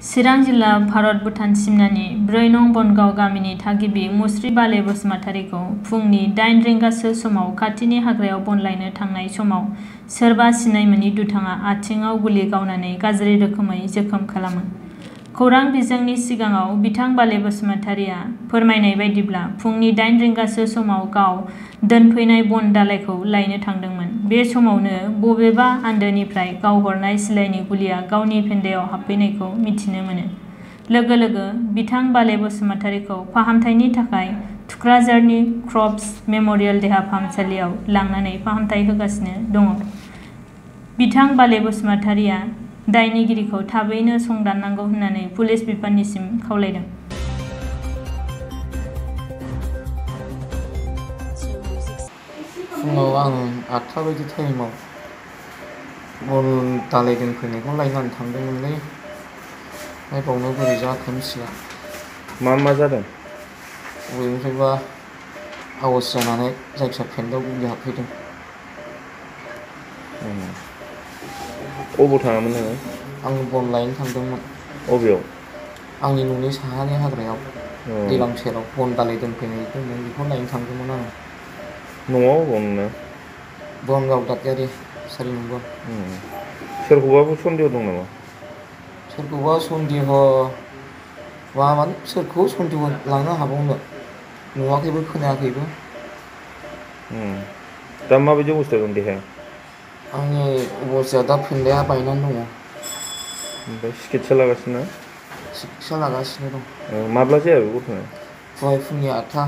चिरां जिल्ला भारत भुटान सिमनानि 4 नं बनगाव गामिनि थागिबि मुस्रि बाले बसुमतारीखौ फुंनि 8 रिंगासो समाव खाथिनि हाग्रायाव बन लायनो थांनाय समाव सोरबा सिनाय मोनि दुथाङा आथिङाव गुलि गावनानै गाज्रि रोखोमै जोखोम खालामो। खौरां बिजोंनि सिगाङाव बिथां बाले बसुमतारीया फोरमायनाय बायदिब्ला फुंनि 8 रिंगासो समाव गाव दोनफैनाय बन दालाइखौ लायनो थांदोंमोन। बे समावनो बबेबा आन्दोनिफ्राय गावहरनाय सिलाइनि गुलिया गावनि फेन्दायाव हाबफैनायखौ मिथिनो मोनो। लोगो लोगो बिथां बाले बसुमतारीखौ फाहामथायनि थाखाय थुक्राझारनि क्रफ्ट्स मेम'रियेल देहा फाहामसालियाव लांनानै फाहामथाय होगासिनो दङ। बिथां बाले बसुमतारीया दायनिगिरिखौ थाबैनो संदाननांगौ होननानै पुलिस बिफाननिसिम खावलायदों। फुङाव आं 8टा बायदि टाइमाव बन दालाइ दोनफैनायखौ लायनानै थांदोंमोनलै। ओमफ्राय बावनो बोरै जाखो मिथिला। मा जादों? बबेनिफ्रायबा आवाज जानानै जायखिया फेन्दायाव गुलि हाबफैदों। अबाव थाङामोन नोङो? आं बन लायनो थांदोंमोन। अबेयाव? आंनि न'नि साहानि हाग्रायाव दैलाम सेराव बन दालाइ दोनफैनाय दंमोन, बेखौ लायनो थांदोंमोन आङो। न'आव अबाव नोंना? बनगाव दादगारि 4 नम्बर। सोरखौबाबो सन्देह दं नामा? सोरखौबा सन्देह माने सोरखौ सन्देह लांनो हाबावनो, नुवाखैबो खोनायाखैबो। दा माबायदि अबस्थायाव दं देहाया? आंनि अबस्थाया दा फेन्दाया बायनानै दङ। ओमफ्राय सिकित्सा लागासिनो? सिकित्सा लागासिनो दं। माब्ला जाया बे घटनाया? दहाय फुंनि 8टा।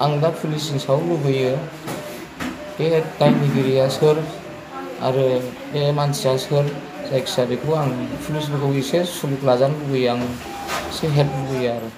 आं दा पुलिसनि सायाव लुबैयो, बे दायनिगिरिया सोर आरो बे मानसिया सोर, जायखिजाया बेखौ आं पुलिसफोरखौ एसे सुलुग लाजानो लुबैयो, आं एसे हेल्प लुबैयो आरो।